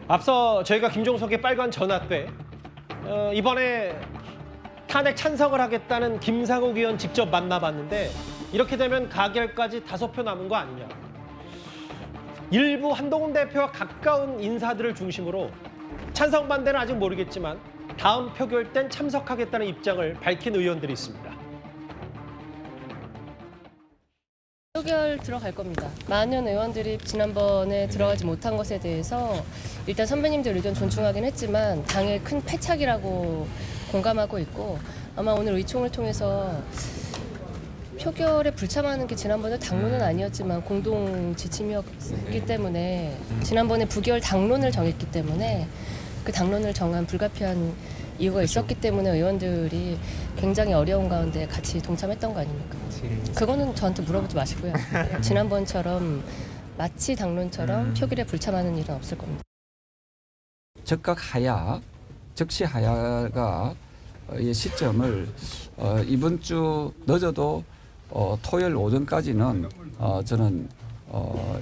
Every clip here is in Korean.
앞서 저희가 김종석의 빨간 전화 때 이번에 탄핵 찬성을 하겠다는 김상욱 의원 직접 만나봤는데 이렇게 되면 가결까지 5표 남은 거 아니냐. 일부 한동훈 대표와 가까운 인사들을 중심으로 찬성 반대는 아직 모르겠지만 다음 표결 땐 참석하겠다는 입장을 밝힌 의원들이 있습니다. 표결 들어갈 겁니다. 많은 의원들이 지난번에 들어가지 못한 것에 대해서 일단 선배님들 의견 존중하긴 했지만 당의 큰 패착이라고 공감하고 있고 아마 오늘 의총을 통해서 표결에 불참하는 게 지난번에 당론은 아니었지만 공동 지침이었기 때문에 지난번에 부결 당론을 정했기 때문에 그 당론을 정한 불가피한 이유가 있었기 때문에 의원들이 굉장히 어려운 가운데 같이 동참했던 거 아닙니까? 그거는 저한테 물어보지 마시고요. 지난번처럼 마치 당론처럼 표결에 불참하는 일은 없을 겁니다. 즉각 하야, 즉시 하야가 의 시점을 이번 주 늦어도 토요일 오전까지는 저는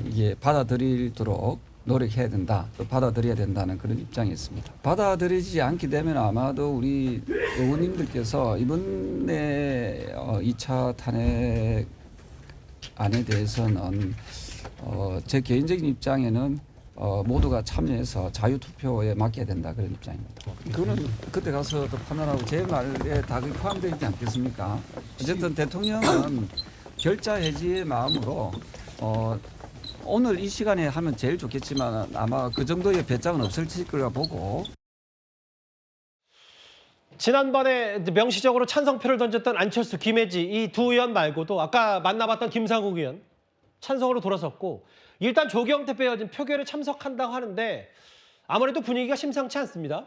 이게 받아들이도록 노력해야 된다, 또 받아들여야 된다는 그런 입장이 있습니다. 받아들이지 않게 되면 아마도 우리 의원님들께서 이번에 2차 탄핵 안에 대해서는 제 개인적인 입장에는 모두가 참여해서 자유투표에 맡겨야 된다 그런 입장입니다. 그거는 그때 가서 또 판단하고 제 말에 다 포함되어 있지 않겠습니까? 어쨌든 대통령은 결자 해지의 마음으로 오늘 이 시간에 하면 제일 좋겠지만 아마 그 정도의 배짱은 없을 거라 보고. 지난번에 명시적으로 찬성표를 던졌던 안철수, 김혜지 이 두 의원 말고도 아까 만나봤던 김상욱 의원 찬성으로 돌아섰고 일단 조경태 빼어진 표결에 참석한다고 하는데 아무래도 분위기가 심상치 않습니다.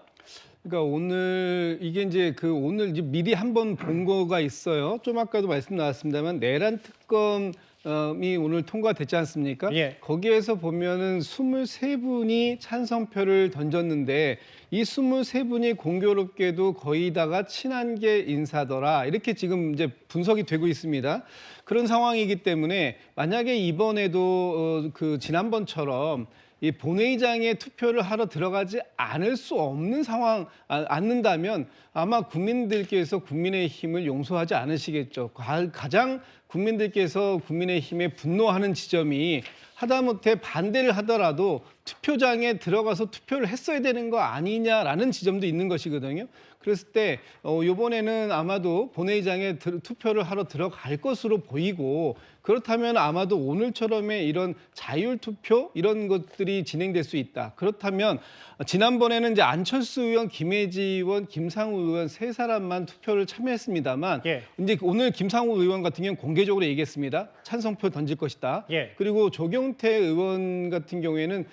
그러니까 오늘 이게 이제 오늘 이제 미리 한번 본 거가 있어요. 좀 아까도 말씀 나왔습니다만 내란 특검이 오늘 통과됐지 않습니까? 예. 거기에서 보면은 23분이 찬성표를 던졌는데 이 23분이 공교롭게도 거의 다가 친한계 인사더라. 이렇게 지금 이제 분석이 되고 있습니다. 그런 상황이기 때문에 만약에 이번에도 지난번처럼 이 본회의장에 투표를 하러 들어가지 않을 수 없는 상황 않는다면 아마 국민들께서 국민의힘을 용서하지 않으시겠죠. 가장 국민들께서 국민의힘에 분노하는 지점이 하다못해 반대를 하더라도 투표장에 들어가서 투표를 했어야 되는 거 아니냐라는 지점도 있는 것이거든요. 그랬을 때 이번에는 아마도 본회의장에 투표를 하러 들어갈 것으로 보이고 그렇다면 아마도 오늘처럼의 이런 자율투표 이런 것들이 진행될 수 있다. 그렇다면 지난번에는 이제 안철수 의원, 김혜지 의원, 김상우 의원 세 사람만 투표를 참여했습니다만 예. 이제 오늘 김상우 의원 같은 경우는 공개적으로 얘기했습니다. 찬성표 던질 것이다. 예. 그리고 조경태 의원 같은 경우에는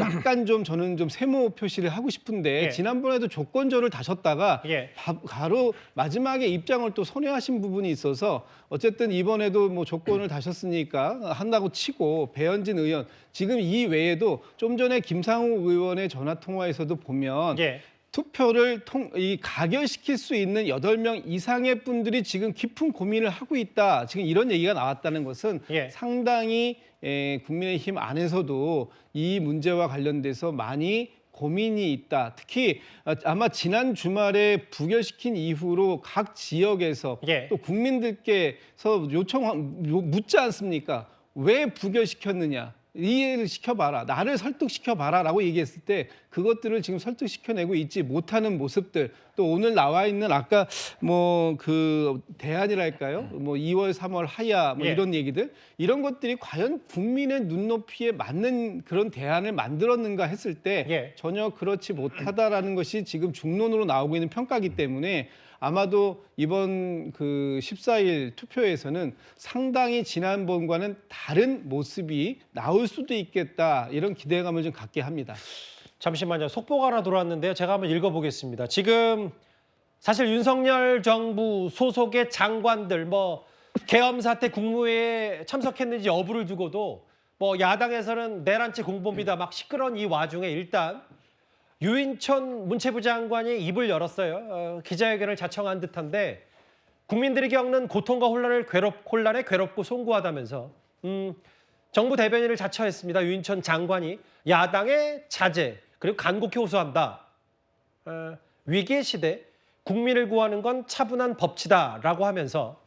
약간 좀 저는 좀 세모 표시를 하고 싶은데 예. 지난번에도 조건조를 다셨다가 예. 바로 마지막에 입장을 또 선회하신 부분이 있어서 어쨌든 이번에도 뭐 조건을 다셨으니까 한다고 치고 배현진 의원 지금 이 외에도 좀 전에 김상우 의원의 전화 통화에서도 보면 예. 투표를 가결시킬 수 있는 8명 이상의 분들이 지금 깊은 고민을 하고 있다. 지금 이런 얘기가 나왔다는 것은 예. 상당히 국민의힘 안에서도 이 문제와 관련돼서 많이 고민이 있다. 특히 아마 지난 주말에 부결시킨 이후로 각 지역에서 예. 또 국민들께서 묻지 않습니까? 왜 부결시켰느냐? 이해를 시켜봐라. 나를 설득시켜봐라 라고 얘기했을 때 그것들을 지금 설득시켜내고 있지 못하는 모습들 또 오늘 나와 있는 아까 뭐 대안이랄까요? 뭐 2월, 3월 하야 뭐 예. 이런 얘기들 이런 것들이 과연 국민의 눈높이에 맞는 그런 대안을 만들었는가 했을 때 예. 전혀 그렇지 못하다라는 것이 지금 중론으로 나오고 있는 평가이기 때문에 아마도 이번 14일 투표에서는 상당히 지난번과는 다른 모습이 나올 수도 있겠다 이런 기대감을 좀 갖게 합니다. 잠시만요. 속보가 하나 들어왔는데요. 제가 한번 읽어보겠습니다. 지금 사실 윤석열 정부 소속의 장관들 계엄 사태 국무회의에 참석했는지 여부를 두고도 야당에서는 내란죄 공범이다 막 시끄러운 이 와중에 일단 유인천 문체부 장관이 입을 열었어요. 기자회견을 자청한 듯한데 국민들이 겪는 고통과 혼란에 괴롭고 송구하다면서 정부 대변인을 자처했습니다. 유인천 장관이 야당의 자제, 그리고 간곡히 호소한다. 위기의 시대, 국민을 구하는 건 차분한 법치다라고 하면서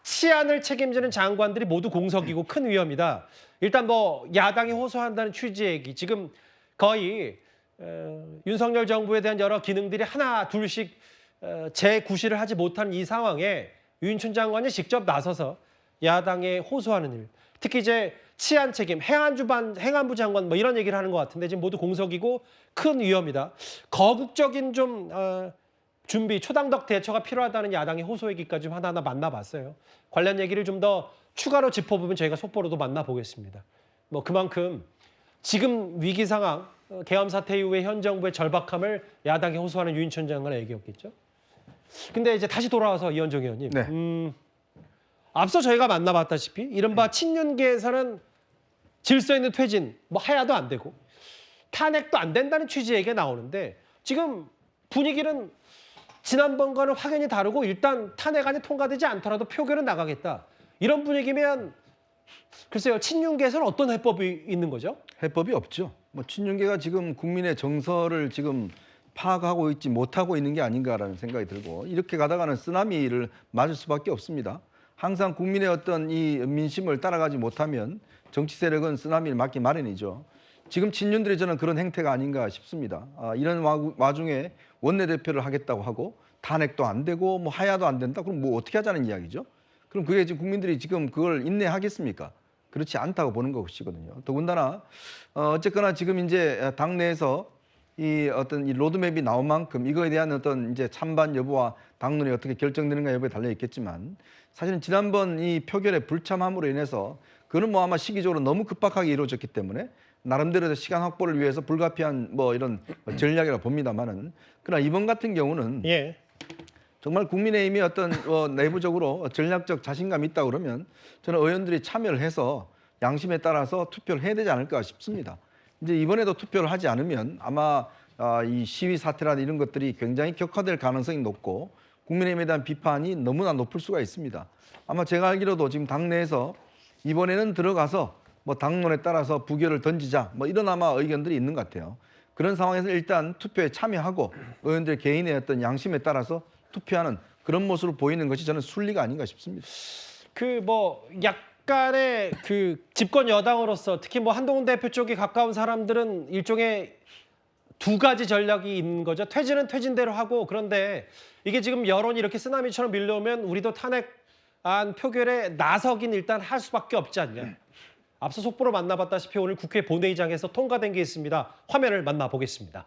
치안을 책임지는 장관들이 모두 공석이고 큰 위험이다. 일단 뭐 야당이 호소한다는 취지의 얘기. 지금 거의 윤석열 정부에 대한 여러 기능들이 하나 둘씩 재구실을 하지 못한 이 상황에 윤춘 장관이 직접 나서서 야당에 호소하는 일. 특히 이제 치안 책임, 행안부 장관 뭐 이런 얘기를 하는 것 같은데 지금 모두 공석이고 큰 위험이다. 거국적인 좀 준비, 초당적 대처가 필요하다는 야당의 호소 얘기까지 좀 하나하나 만나봤어요. 관련 얘기를 좀 더 추가로 짚어보면 저희가 속보로도 만나보겠습니다. 뭐 그만큼 지금 위기 상황, 계엄 사태 이후에 현 정부의 절박함을 야당이 호소하는 유인천 장관의 얘기였겠죠. 근데 이제 다시 돌아와서 이현정 의원님. 네. 앞서 저희가 만나봤다시피 이른바 친윤계에서는 질서 있는 퇴진, 뭐 하야도 안 되고 탄핵도 안 된다는 취지의 얘기가 나오는데 지금 분위기는 지난번과는 확연히 다르고 일단 탄핵안이 통과되지 않더라도 표결은 나가겠다. 이런 분위기면 글쎄요, 친윤계에서는 어떤 해법이 있는 거죠? 해법이 없죠. 뭐 친윤계가 지금 국민의 정서를 지금 파악하고 있지 못하고 있는 게 아닌가라는 생각이 들고 이렇게 가다가는 쓰나미를 맞을 수밖에 없습니다. 항상 국민의 어떤 이 민심을 따라가지 못하면 정치 세력은 쓰나미를 맞기 마련이죠. 지금 친윤들이 저는 그런 행태가 아닌가 싶습니다. 이런 와중에 원내대표를 하겠다고 하고 탄핵도 안 되고 뭐 하야도 안 된다. 그럼 뭐 어떻게 하자는 이야기죠? 그럼 그게 지금 국민들이 지금 그걸 인내하겠습니까? 그렇지 않다고 보는 것이거든요. 더군다나 어쨌거나 지금 이제 당내에서 이 어떤 이 로드맵이 나온 만큼 이거에 대한 어떤 이제 찬반 여부와 당론이 어떻게 결정되는가 여부에 달려 있겠지만 사실은 지난번 이 표결의 불참함으로 인해서 그는 뭐 아마 시기적으로 너무 급박하게 이루어졌기 때문에 나름대로 시간 확보를 위해서 불가피한 뭐 이런 전략이라 봅니다만은 그러나 이번 같은 경우는 예. 정말 국민의힘이 어떤 내부적으로 전략적 자신감이 있다 그러면 저는 의원들이 참여를 해서 양심에 따라서 투표를 해야 되지 않을까 싶습니다. 이제 이번에도 투표를 하지 않으면 아마 이 시위 사태라는 이런 것들이 굉장히 격화될 가능성이 높고 국민의힘에 대한 비판이 너무나 높을 수가 있습니다. 아마 제가 알기로도 지금 당내에서 이번에는 들어가서 뭐 당론에 따라서 부결을 던지자 뭐 이런 아마 의견들이 있는 것 같아요. 그런 상황에서 일단 투표에 참여하고 의원들 개인의 어떤 양심에 따라서 투표하는 그런 모습을 보이는 것이 저는 순리가 아닌가 싶습니다. 그 뭐 약간의 그 집권 여당으로서 특히 뭐 한동훈 대표 쪽에 가까운 사람들은 일종의 두 가지 전략이 있는 거죠. 퇴진은 퇴진대로 하고 그런데 이게 지금 여론이 이렇게 쓰나미처럼 밀려오면 우리도 탄핵안 표결에 나서긴 일단 할 수밖에 없지 않냐. 앞서 속보로 만나봤다시피 오늘 국회 본회의장에서 통과된 게 있습니다. 화면을 만나보겠습니다.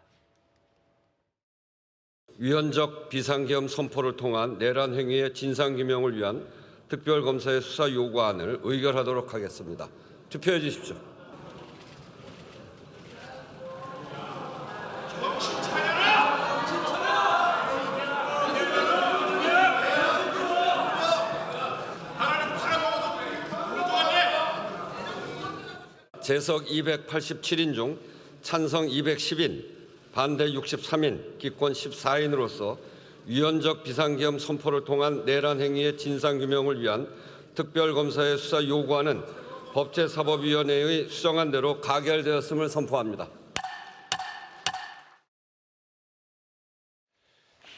위헌적 비상계엄 선포를 통한 내란 행위의 진상규명을 위한 특별검사의 수사 요구안을 의결하도록 하겠습니다. 투표해 주십시오. 재석 287인 중 찬성 210인, 반대 63인, 기권 14인으로서 위헌적 비상계엄 선포를 통한 내란 행위의 진상규명을 위한 특별검사의 수사 요구안은 법제사법위원회의 수정안 대로 가결되었음을 선포합니다.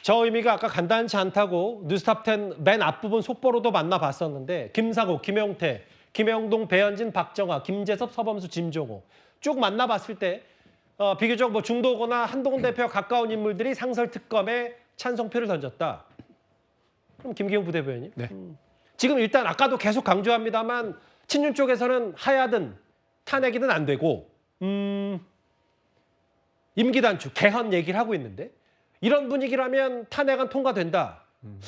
저 의미가 아까 간단치 않다고 뉴스탑10 맨 앞부분 속보로도 만나봤었는데 김사국, 김용태, 김영동, 배현진, 박정아, 김재섭, 서범수, 짐종호 쭉 만나봤을 때 비교적 뭐 중도거나 한동훈 대표와 가까운 인물들이 상설특검에 찬성표를 던졌다. 그럼 김기용 부대변인. 네. 지금 일단 아까도 계속 강조합니다만 친윤 쪽에서는 하야든 탄핵이든 안 되고 임기 단축, 개헌 얘기를 하고 있는데 이런 분위기라면 탄핵안 통과된다.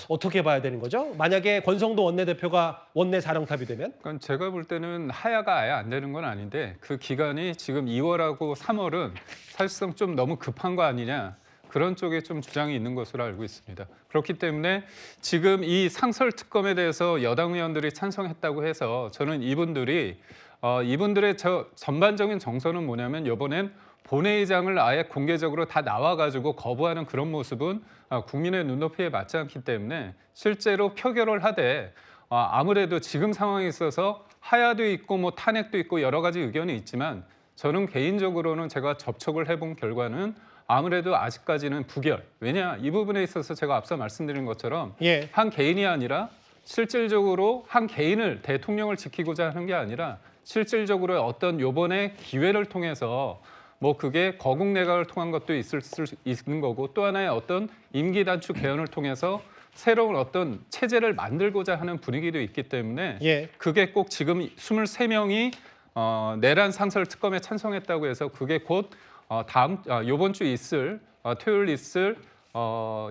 어떻게 봐야 되는 거죠? 만약에 권성도 원내대표가 원내 사령탑이 되면? 그러니까 제가 볼 때는 하야가 아예 안 되는 건 아닌데 그 기간이 지금 2월하고 3월은 사실상 좀 너무 급한 거 아니냐 그런 쪽에 좀 주장이 있는 것으로 알고 있습니다. 그렇기 때문에 지금 이 상설특검에 대해서 여당 의원들이 찬성했다고 해서 저는 이분들의 전반적인 정서는 뭐냐면 이번엔 본회의장을 아예 공개적으로 다 나와가지고 거부하는 그런 모습은 국민의 눈높이에 맞지 않기 때문에 실제로 표결을 하되 아무래도 지금 상황에 있어서 하야도 있고 뭐 탄핵도 있고 여러 가지 의견이 있지만 저는 개인적으로는 제가 접촉을 해본 결과는 아무래도 아직까지는 부결. 왜냐? 이 부분에 있어서 제가 앞서 말씀드린 것처럼 예. 한 개인이 아니라 실질적으로 한 개인을 대통령을 지키고자 하는 게 아니라 실질적으로 어떤 요번에 기회를 통해서 뭐 그게 거국 내각을 통한 것도 있을 수 있는 거고 또 하나의 어떤 임기 단축 개헌을 통해서 새로운 어떤 체제를 만들고자 하는 분위기도 있기 때문에 예. 그게 꼭 지금 23명이 내란 상설 특검에 찬성했다고 해서 그게 곧 요번 주 있을 토요일 있을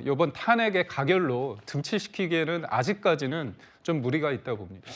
요번 탄핵의 가결로 등치시키기에는 아직까지는 좀 무리가 있다 봅니다.